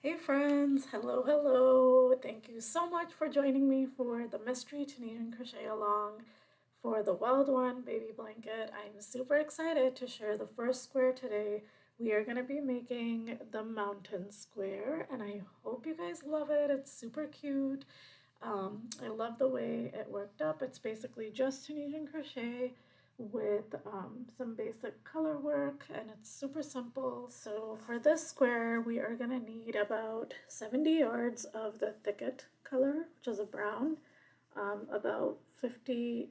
Hey friends, hello. Thank you so much for joining me for the Mystery Tunisian Crochet Along for the Wild One Baby Blanket. I'm super excited to share the first square today. We are going to be making the mountain square and I hope you guys love it. It's super cute. I love the way it worked up. It's basically just Tunisian crochet with some basic color work and it's super simple. So for this square we are going to need about 70 yards of the thicket color, which is a brown, about 30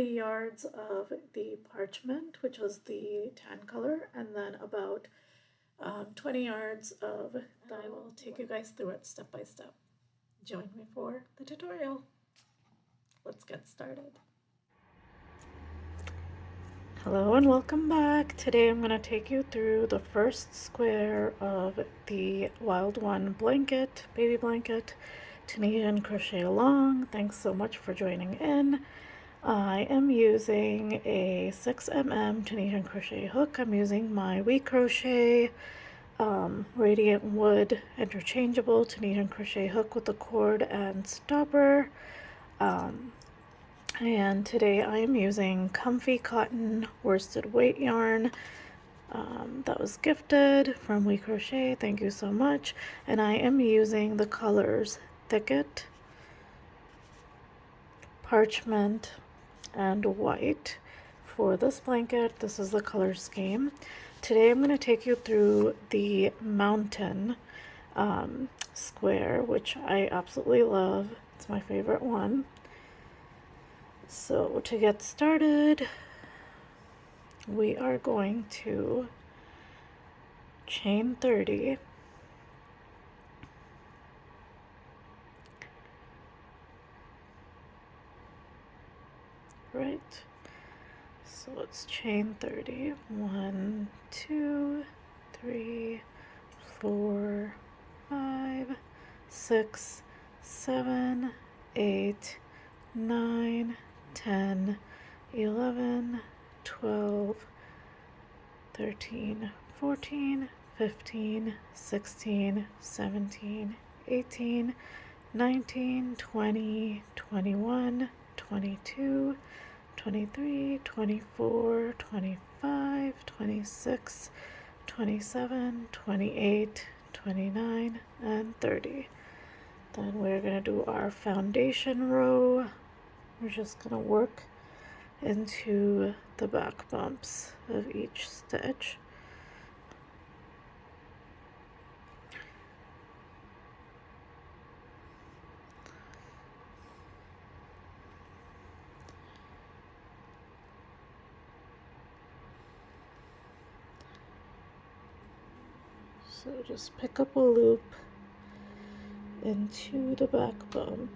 yards of the parchment, which was the tan color, and then about 20 yards of the, I will take you guys through it step by step. Join me for the tutorial. Let's get started. Hello and welcome back. Today I'm going to take you through the first square of the Wild One blanket, baby blanket, Tunisian Crochet Along. Thanks so much for joining in. I am using a 6mm Tunisian crochet hook. I'm using my We Crochet Radiant Wood Interchangeable Tunisian crochet hook with a cord and stopper. And today I am using Comfy Cotton Worsted Weight yarn that was gifted from We Crochet. Thank you so much. And I am using the colors Thicket, Parchment, and White for this blanket. This is the color scheme. Today I'm going to take you through the mountain square, which I absolutely love. It's my favorite one. So to get started, we are going to chain 30, right? So it's chain 30. 1, 2, 3, 4, 5, 6, 7, 8, 9, 10, 11, 12, 13, 14, 15, 16, 17, 18, 19, 20, 21, 22, 23, 24, 25, 26, 27, 28, 29, and 30. Then we're going to do our foundation row. We're just going to work into the back bumps of each stitch. So just pick up a loop into the back bump.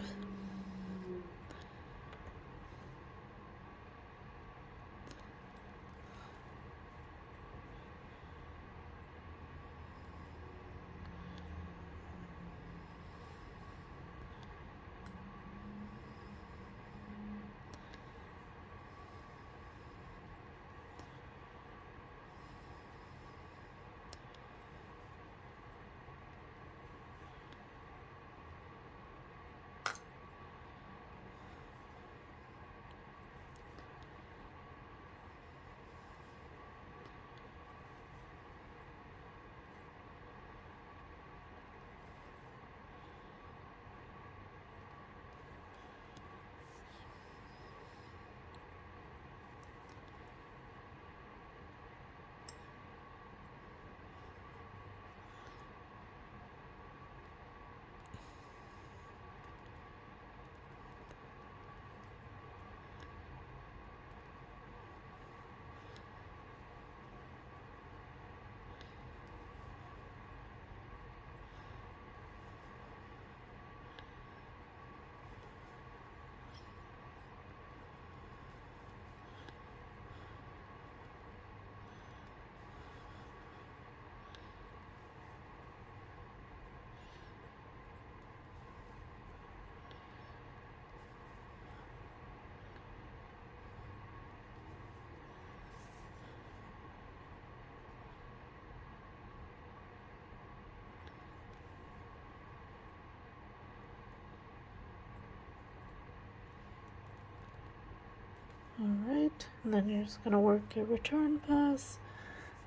Alright, and then you're just going to work your return pass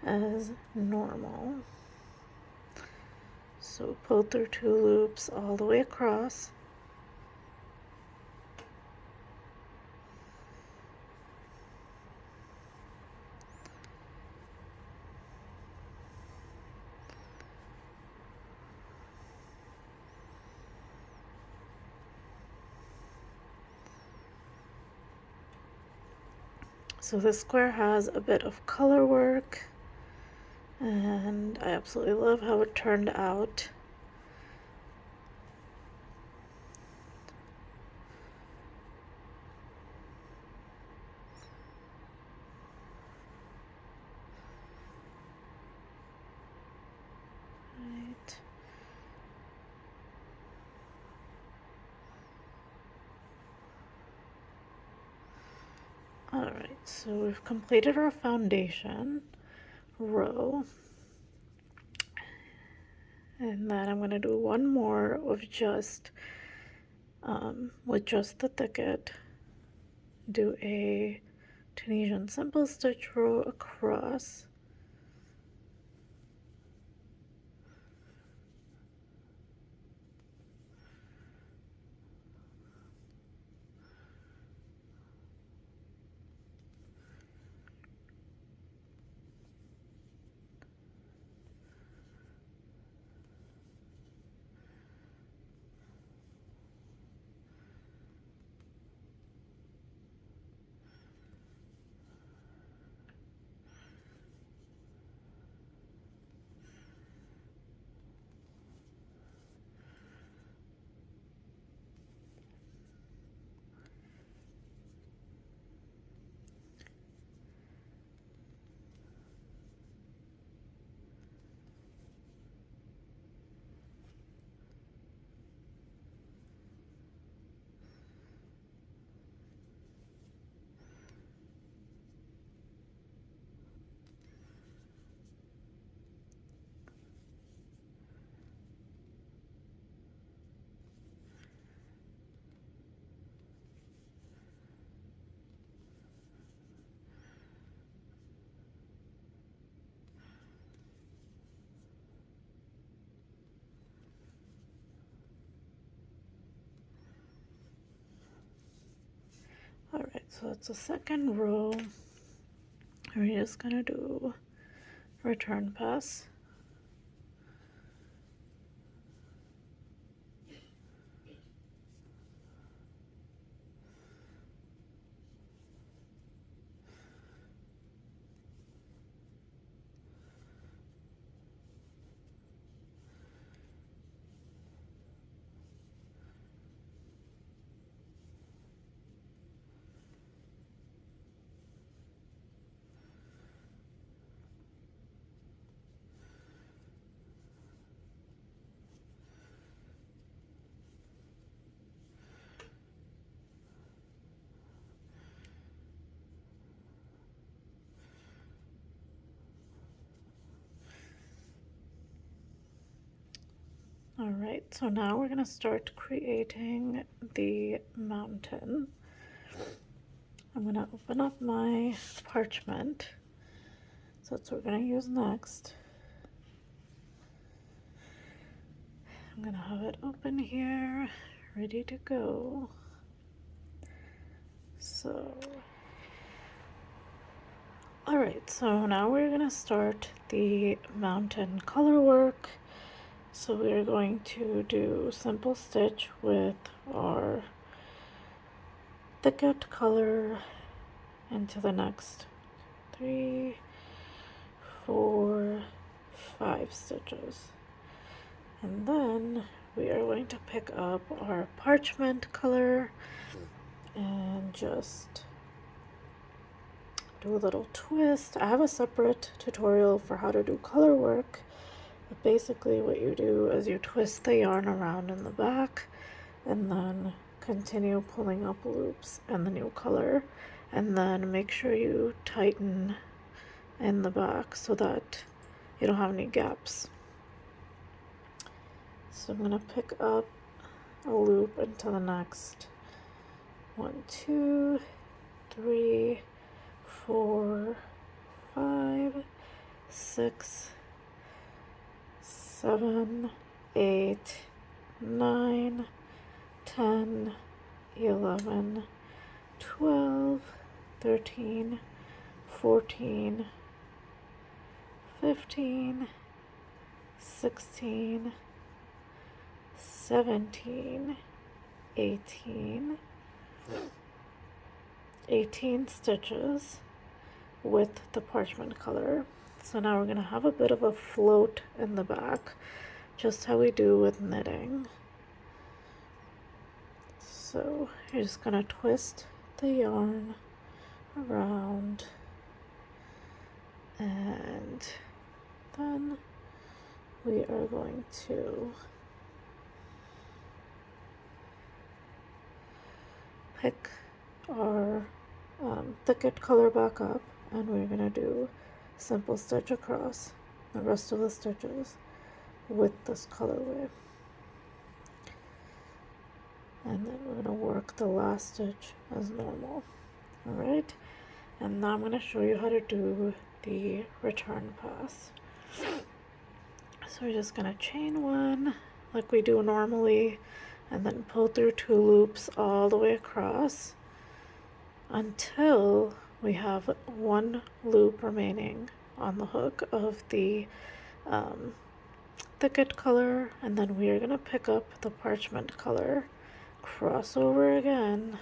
as normal. So pull through 2 loops all the way across. So this square has a bit of color work, and I absolutely love how it turned out. Right. Alright, so we've completed our foundation row, and then I'm going to do one more with just the thicket. Do a Tunisian simple stitch row across. Alright, so that's the second row. We're just gonna do return pass. Alright, so now we're going to start creating the mountain. I'm going to open up my parchment. So that's what we're going to use next. I'm going to have it open here, ready to go. So, alright, so now we're going to start the mountain color work. So we're going to do simple stitch with our thicket color into the next 3, 4, 5 stitches. And then we are going to pick up our parchment color and just do a little twist. I have a separate tutorial for how to do color work. But basically what you do is you twist the yarn around in the back and then continue pulling up loops in the new color, and then make sure you tighten in the back so that you don't have any gaps. So I'm going to pick up a loop into the next 1, 2, 3, 4, 5, 6, 7, 8, 9, 10, 11, 12, 13, 14, 15, 16, 17, 18, 18 stitches with the parchment color. So now we're going to have a bit of a float in the back, just how we do with knitting. So you're just going to twist the yarn around, and then we are going to pick our thicket color back up, and we're going to do simple stitch across the rest of the stitches with this colorway. And then we're going to work the last stitch as normal. Alright, and now I'm going to show you how to do the return pass. So we're just going to chain one like we do normally, and then pull through 2 loops all the way across until we have 1 loop remaining on the hook of the thicket color, and then we are going to pick up the parchment color, cross over again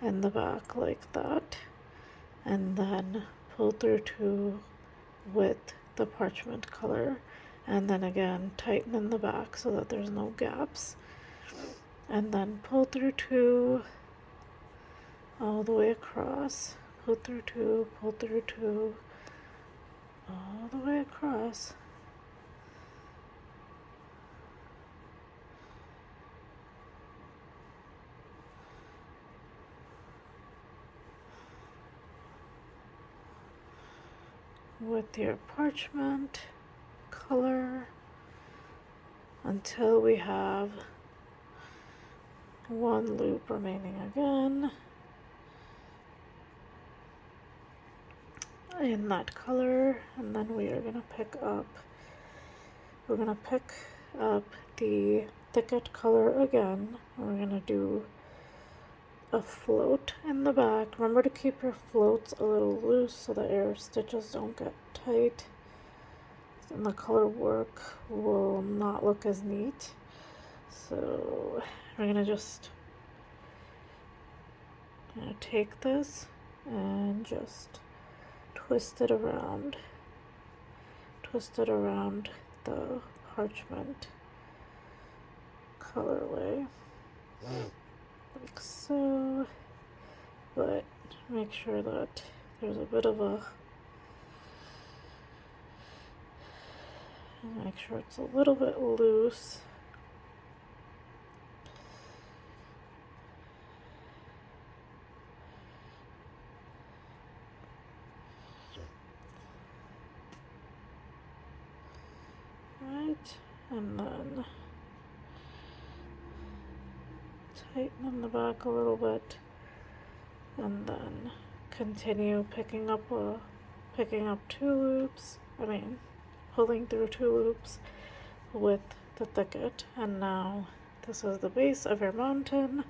in the back like that, and then pull through 2 with the parchment color, and then again tighten in the back so that there's no gaps, and then pull through 2 all the way across, pull through 2, pull through 2 all the way across, with your parchment color until we have 1 loop remaining again in that color, and then we are going to pick up the thicket color again. We're going to do a float in the back. Remember to keep your floats a little loose so that your stitches don't get tight, and the color work will not look as neat. So we're gonna just take this and just twist it around the parchment colorway like so, but make sure that there's a bit of make sure it's a little bit loose. Right, and then tighten in the back a little bit, and then continue picking up 2 loops, pulling through 2 loops with the thicket. And now this is the base of your mountain.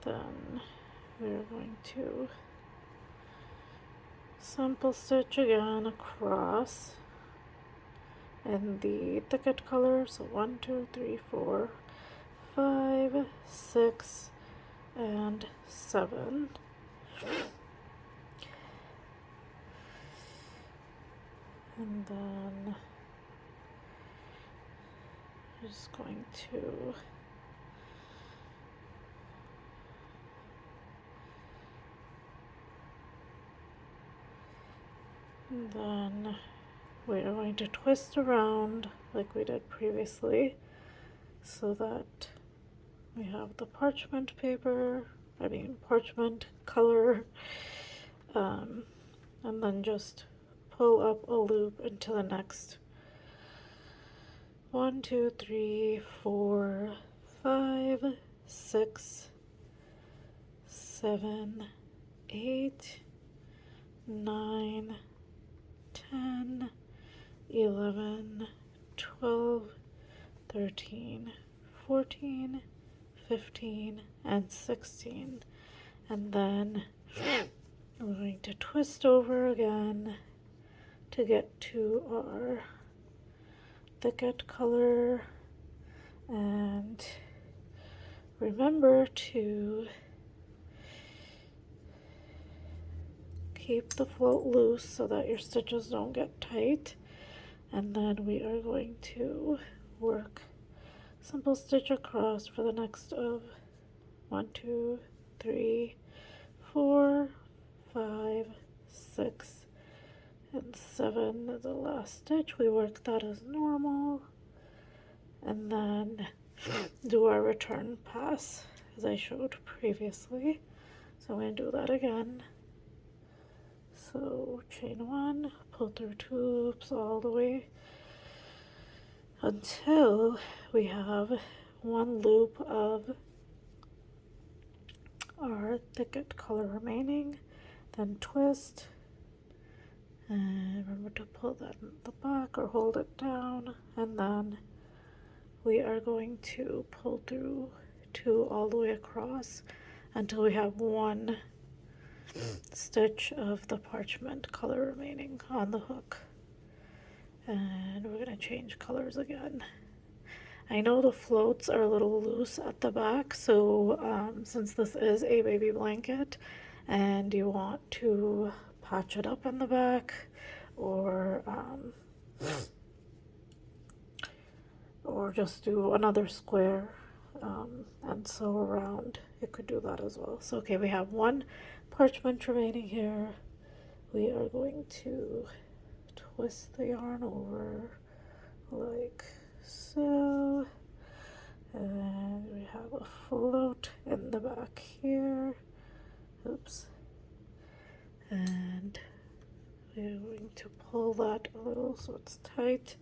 Then we're going to simple stitch again across in the thicket color. So 1, 2, 3, 4, 5, 6, and 7. And then I'm just going to then we are going to twist around like we did previously so that we have the parchment color, and then just pull up a loop into the next 1, 2, 3, 4, 5, 6, 7, 8, 9, 10, 11, 12, 13, 14, 15, and 16. And then we're going to twist over again to get to our thicket color. And remember to keep the float loose so that your stitches don't get tight. And then we are going to work simple stitch across for the next of 1, 2, 3, 4, 5, 6, and 7. The last stitch, we work that as normal, and then do our return pass as I showed previously. So I'm going to do that again. So chain 1, pull through 2 loops all the way until we have 1 loop of our thicket color remaining. Then twist, and remember to pull that in the back or hold it down, and then we are going to pull through 2 all the way across until we have 1 stitch of the parchment color remaining on the hook. And we're going to change colors again. I know the floats are a little loose at the back, so since this is a baby blanket and you want to patch it up in the back or just do another square and sew around, you could do that as well. So okay, we have 1 parchment remaining here. We are going to twist the yarn over like so, and we have a float in the back here. Oops. And we're going to pull that a little so it's tight,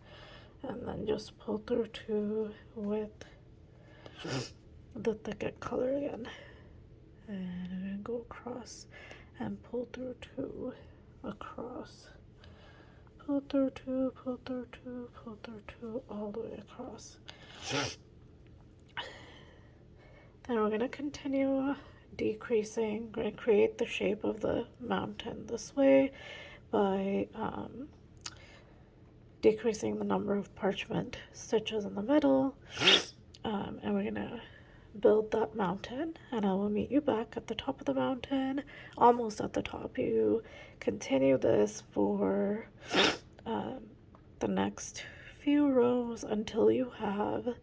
and then just pull through 2 with the thicket color again, and we're going to go across and pull through 2 across, pull through 2, pull through 2, pull through 2 all the way across. Then we're going to continue decreasing. We're going to create the shape of the mountain this way by decreasing the number of parchment stitches in the middle, and we're going to build that mountain, and I will meet you back at the top of the mountain, almost at the top. You continue this for the next few rows until you have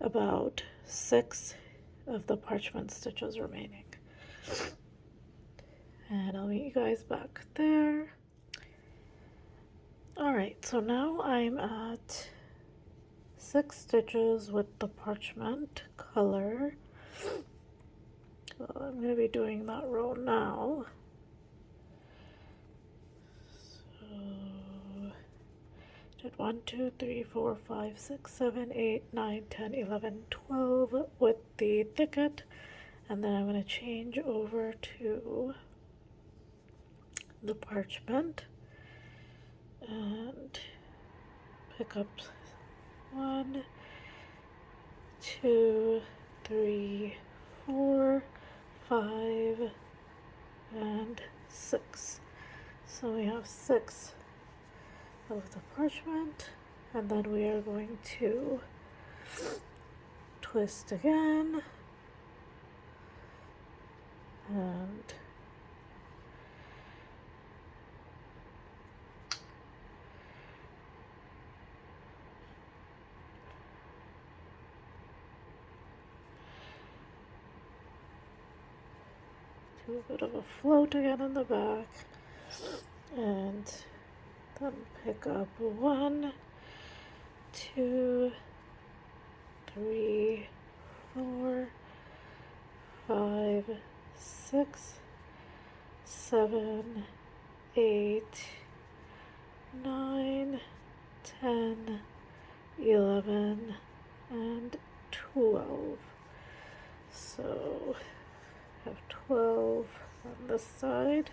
about 6 of the parchment stitches remaining, and I'll meet you guys back there. Alright, so now I'm at 6 stitches with the parchment color. So I'm going to be doing that row now. So did 1, 2, 3, 4, 5, 6, 7, 8, 9, 10, 11, 12 with the thicket, and then I'm going to change over to the parchment and pick up 1, 2, 3, 4, 5, and 6. So we have 6 of the parchment, and then we are going to twist again and do a bit of a float again in the back, and then pick up 1, 2, 3, 4, 5, 6, 7, 8, 9, 10, 11, and 12. So have 12 on this side.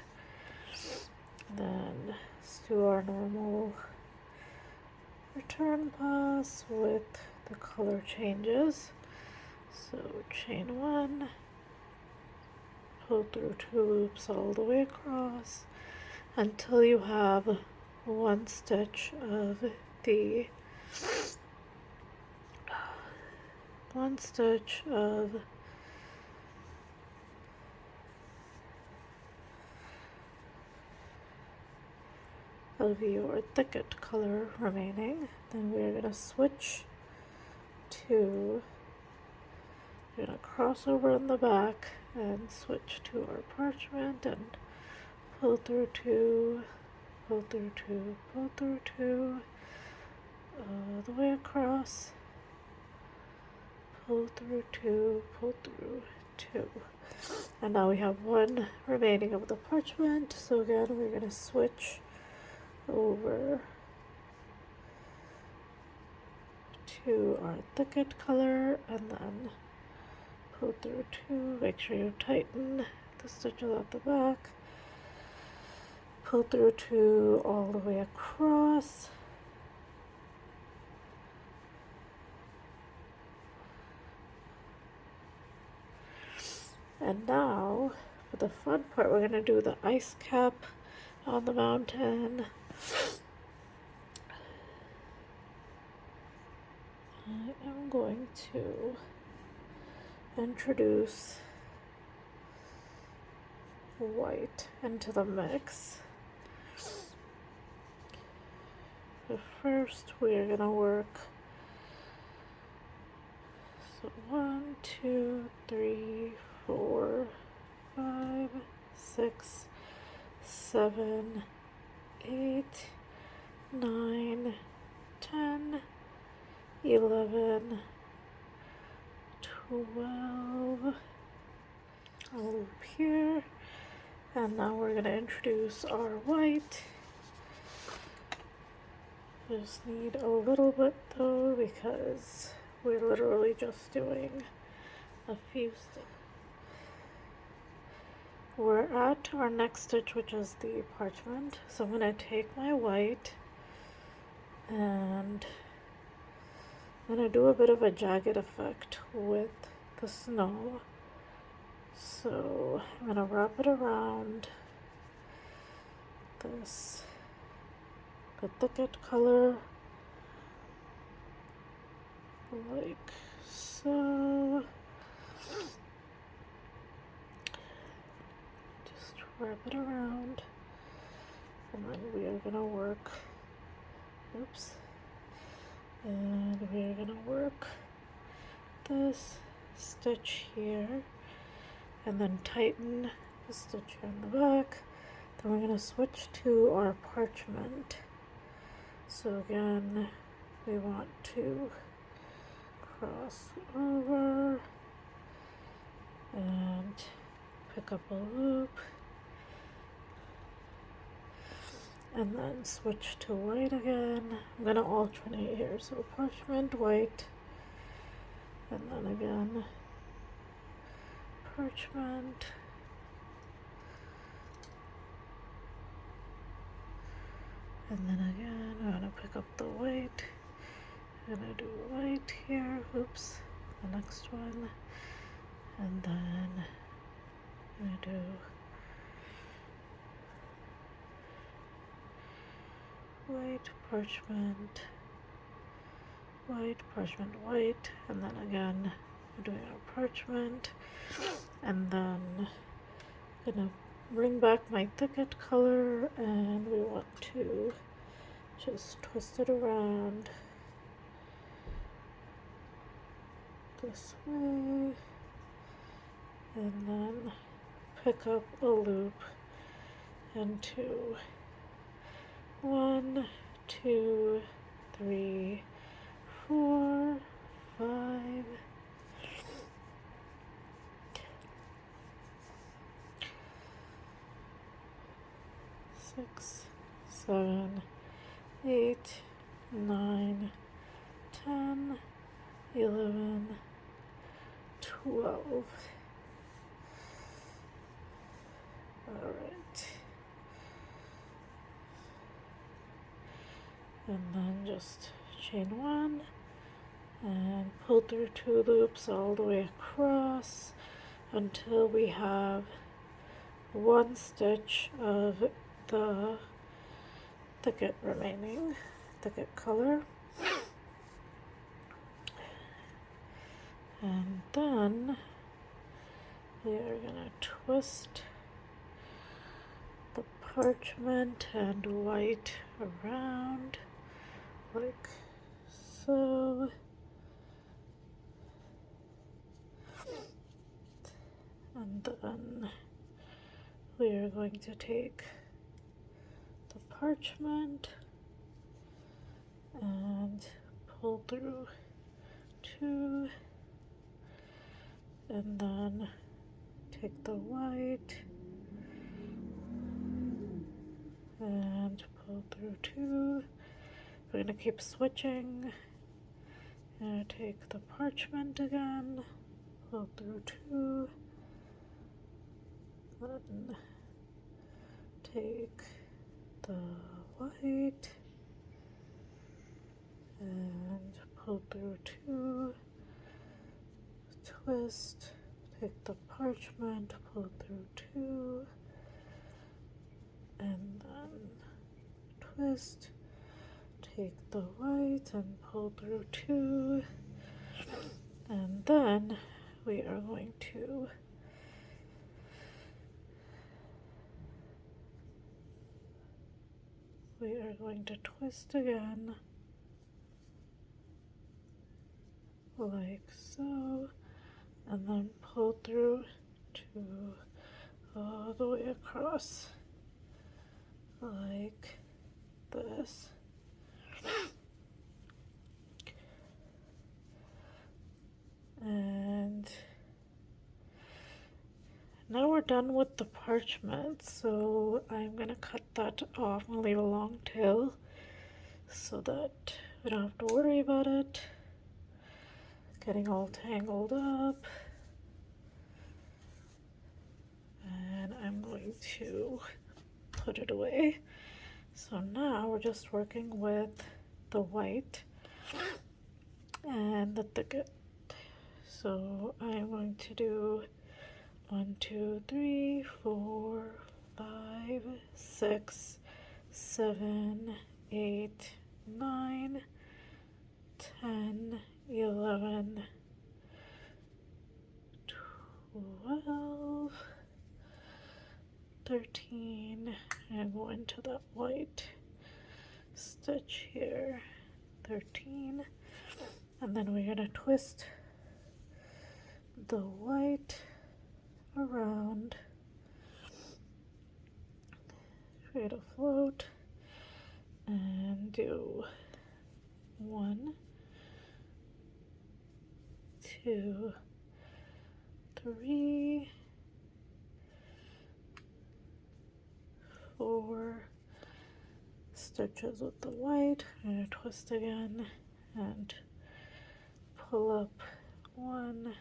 Then let's do our normal return pass with the color changes. So chain 1, pull through 2 loops all the way across until you have 1 stitch of the your thicket color remaining. Then we're going to switch to, we're going to cross over in the back and switch to our parchment and pull through 2, pull through 2, pull through 2, all the way across, pull through 2, pull through 2. And now we have 1 remaining of the parchment. So again, we're going to switch over to our thicket color and then pull through 2. Make sure you tighten the stitches at the back. Pull through 2 all the way across. And now, for the fun part, we're going to do the ice cap on the mountain. I am going to introduce white into the mix. But first, we're going to work. So 1, 2, 3, 4, 5, 6, 7, 8, 9, 10, 11, 12. A loop here. And now we're going to introduce our white. Just need a little bit though, because we're literally just doing a few stitches. We're at our next stitch, which is the parchment. So I'm going to take my white and I'm going to do a bit of a jagged effect with the snow. So I'm going to wrap it around this, the thicket color, like so. Just wrap it around, and then we are going to work, and we are going to work this stitch here, and then tighten the stitch here in the back. Then we're going to switch to our parchment. So again, we want to cross over and pick up a loop, and then switch to white again. I'm going to alternate here, so parchment, white, and then again parchment, and then again I'm going to pick up the white. I'm going to do white here, the next one, and then I'm going to do white, parchment, white, parchment, white, and then again we're doing our parchment, and then I'm gonna bring back my thicket color, and we want to just twist it around this way, and then pick up a loop into 1, 2, 3, 4, 5, 6, 7, 8, 9, 10, 11, 12. All right. And then just chain 1 and pull through 2 loops all the way across until we have 1 stitch of the thicket remaining, thicket color. And then we are gonna twist the parchment and white around like so. And then we are going to take the parchment and pull through 2, and then take the white and pull through 2. We're going to keep switching. And take the parchment again, pull through 2, then take the white and pull through 2, twist, take the parchment, pull through 2, and then twist, take the white and pull through 2, and then we are going to twist again like so, and then pull through 2 all the way across like this. And now we're done with the parchment, so I'm gonna cut that off and leave a long tail so that we don't have to worry about it getting all tangled up. And I'm going to put it away. So now we're just working with the white and the thicket. So I'm going to do 1, 2, 3, 4, 5, 6, 7, 8, 9, 10, 11, 12, 13, and go into that white stitch here, 13, and then we're gonna twist the white around, create a float, and do 1, 2, 3, 4 stitches with the white. I'm gonna twist again and pull up 1,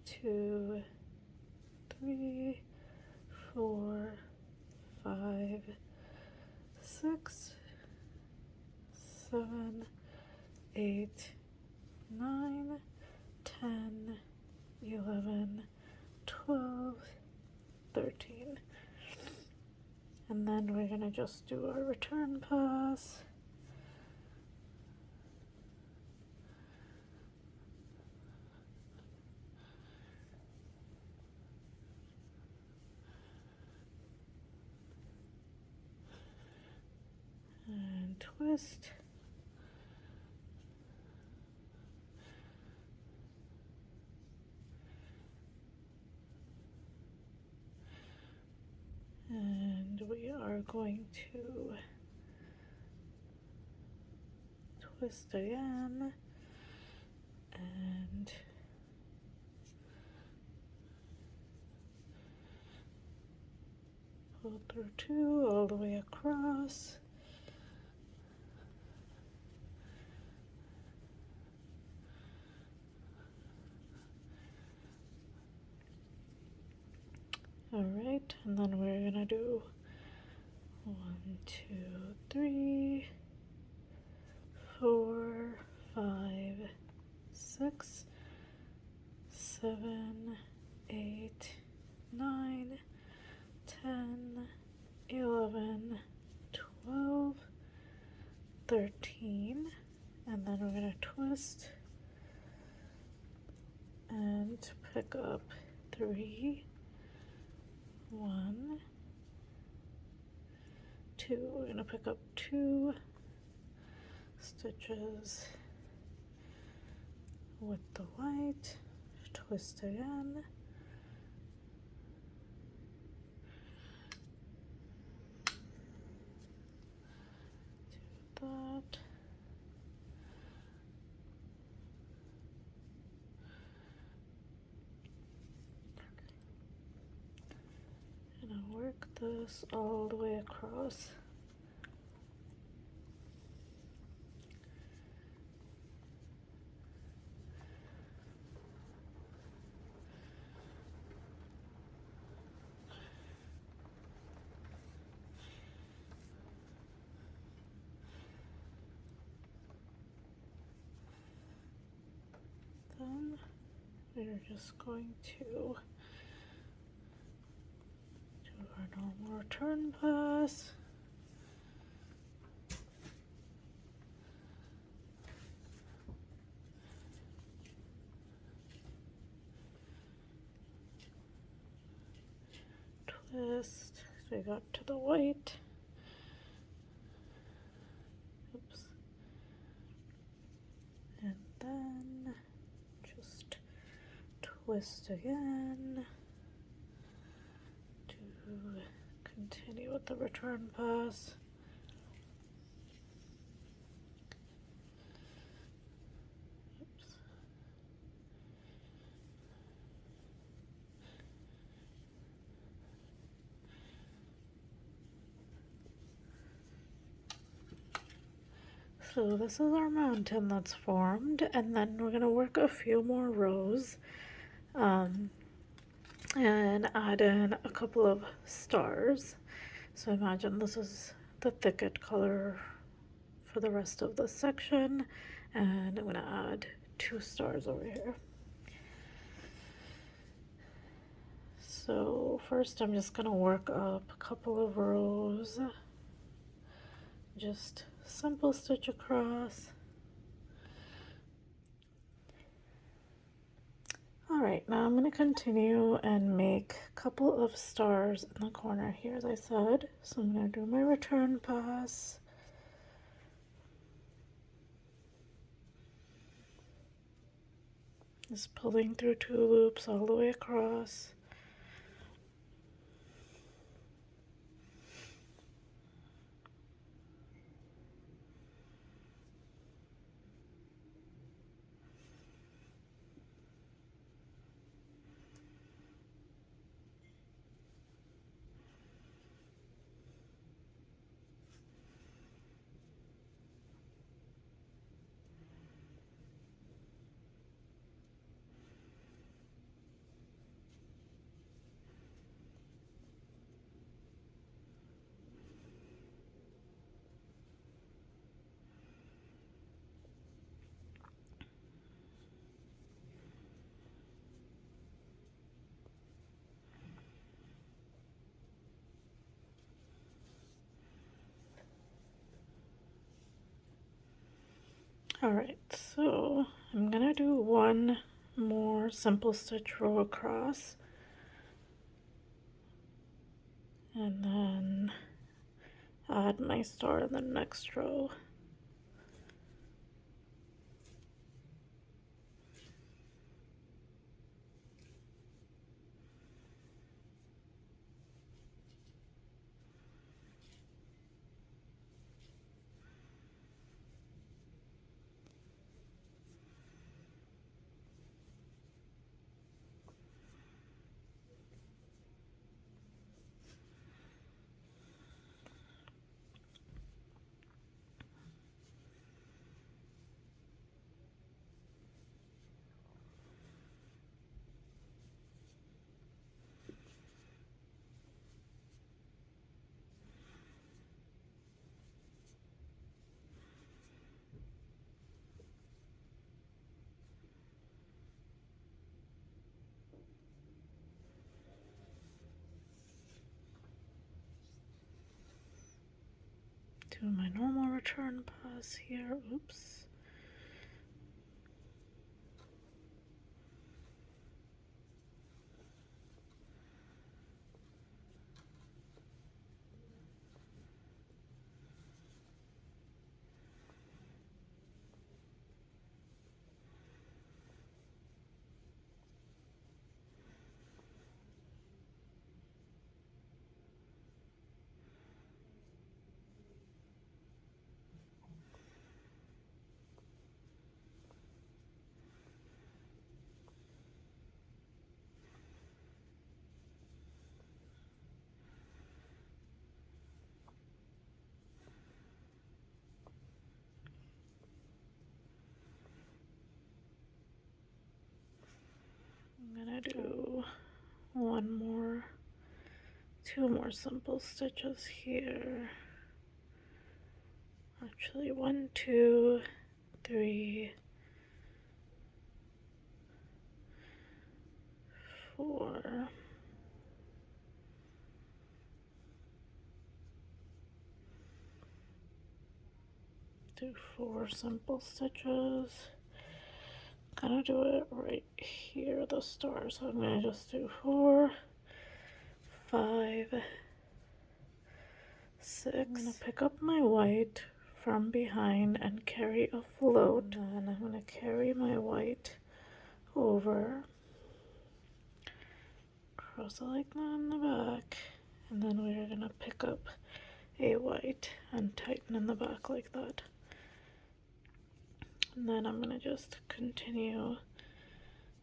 2, 3, 4, 5, 6, 7, 8, 9, 10, 11, 12, 13. And then we're gonna just do our return pass. And twist. And we are going to twist again and pull through 2 all the way across. All right, and then we're gonna do 1, 2, 3, 4, 5, 6, 7, 8, 9, 10, 11, 12, 13, and then we're going to twist and pick up 3, 1, 2, we're going to pick up 2 stitches with the white, twist again, do that, and I'll work this all the way across. Then we're just going to do our normal return pass. Twist, so we got to the white. Oops. And then just twist again to continue with the return pass. Oops. So this is our mountain that's formed, and then we're gonna work a few more rows and add in a couple of stars. So imagine this is the thicket color for the rest of the section, and I'm gonna add 2 stars over here. So first I'm just gonna work up a couple of rows, just simple stitch across. Alright, now I'm going to continue and make a couple of stars in the corner here, as I said. So I'm going to do my return pass. Just pulling through 2 loops all the way across. Alright, so I'm going to do 1 more simple stitch row across, and then add my star in the next row. do my normal return pass here. Oops. I'm gonna do two more simple stitches here. Actually, 1, 2, 3, 4. Do 4 simple stitches. Gonna do it right here at the start, so I'm gonna just do 4, 5, 6. I'm gonna pick up my white from behind and carry a float, and then I'm gonna carry my white over, cross it like that in the back, and then we're gonna pick up a white and tighten in the back like that. And then I'm gonna just continue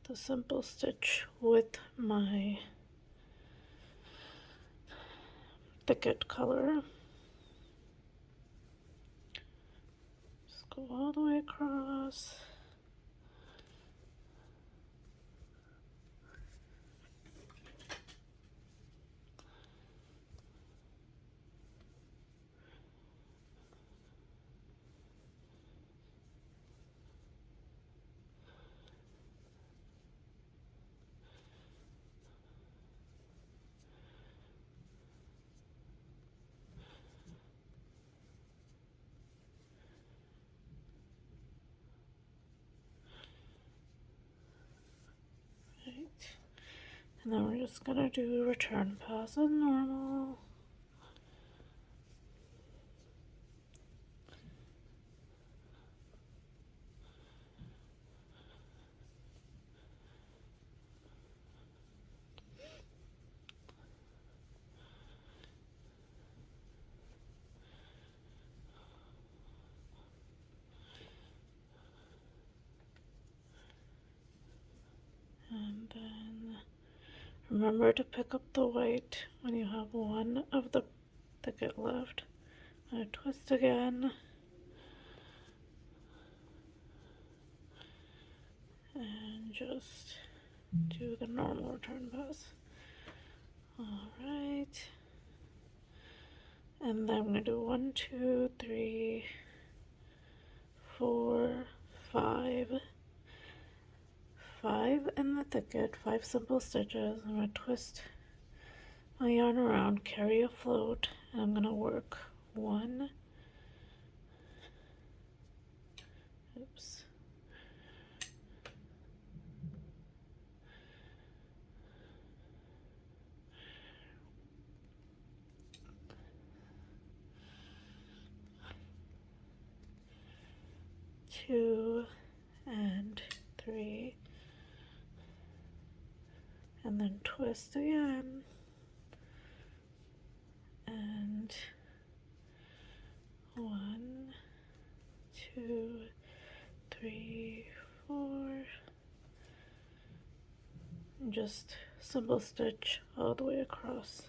the simple stitch with my thicket color. Just go all the way across. And then we're just gonna do return pass as normal. And then remember to pick up the white when you have one of the thicket left. I'm gonna twist again. And just do the normal return pass. Alright. And then I'm gonna do 1, 2, 3, 4, 5. 5 in the thicket, 5 simple stitches. I'm gonna twist my yarn around, carry a float, and I'm gonna work 1, oops, 2 and 3, and then twist again, and 1, 2, 3, 4, and just simple stitch all the way across.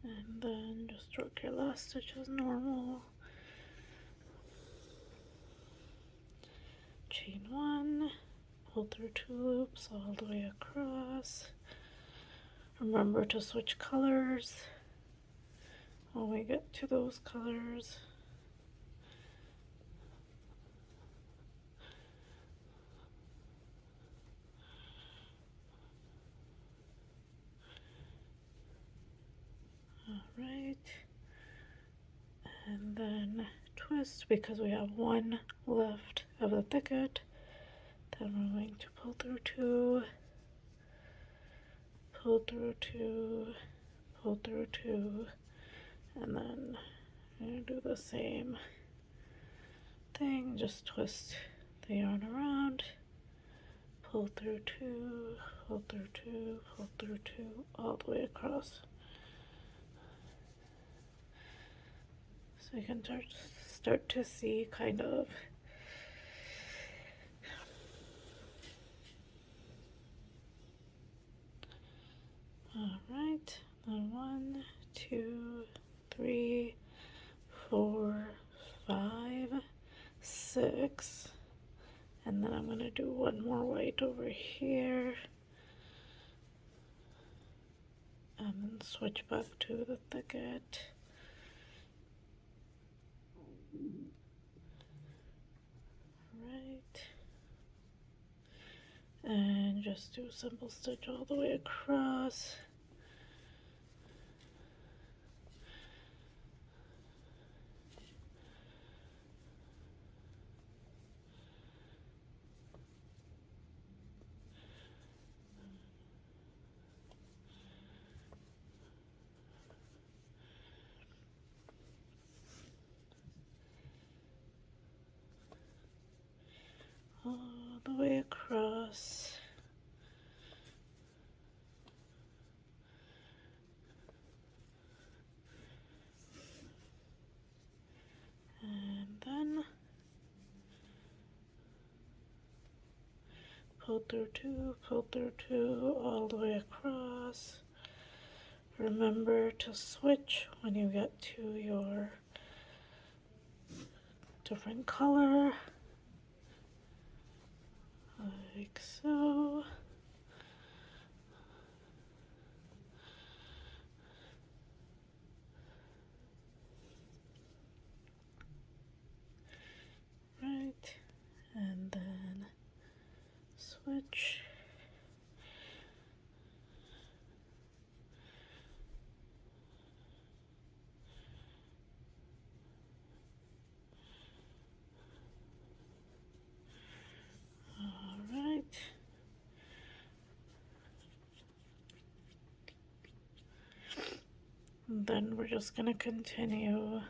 And then just work your last stitch as normal. Chain 1, pull through 2 loops all the way across. Remember to switch colors when we get to those colors. Alright, and then twist because we have one left of the thicket. Then we're going to pull through two, pull through two, pull through two, and then I'm going to do the same thing, just twist the yarn around, pull through two, pull through two, pull through two, all the way across. So you can start to see kind of alright, then 1, 2, 3, 4, 5, 6, and then I'm going to do one more white over here and then switch back to the thicket. Right, and just do a simple stitch all the way across. All the way across. And then pull through two, all the way across. Remember to switch when you get to your different color, like so. Right, and then switch. Alright. Then we're just going to continue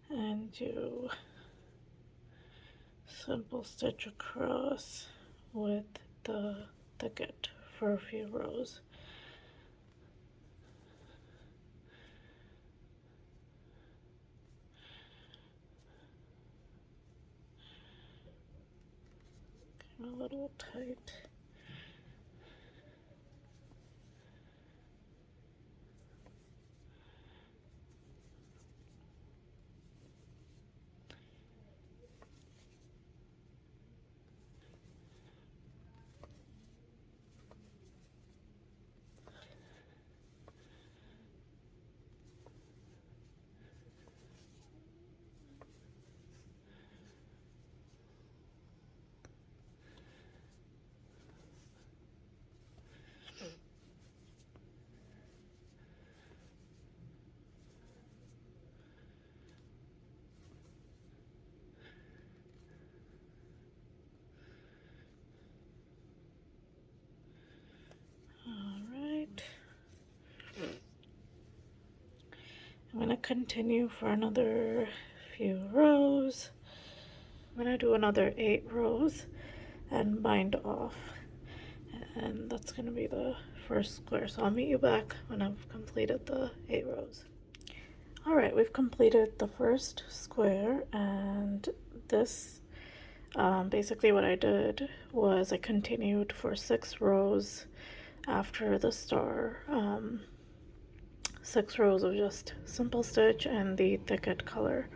and do simple stitch across with the thicket for a few rows. A little tight. Alright. I'm going to continue for another few rows. I'm going to do another 8 rows and bind off. And that's going to be the first square. So I'll meet you back when I've completed the 8 rows. Alright, we've completed the first square, and this basically what I did was I continued for 6 rows after the star, 6 rows of just simple stitch and the thicket color,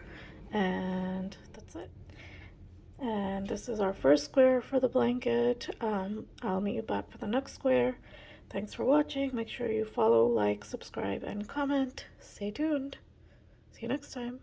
and that's it. And this is our first square for the blanket. I'll meet you back for the next square. Thanks for watching. Make sure you follow, like, subscribe, and comment. Stay tuned. See you next time.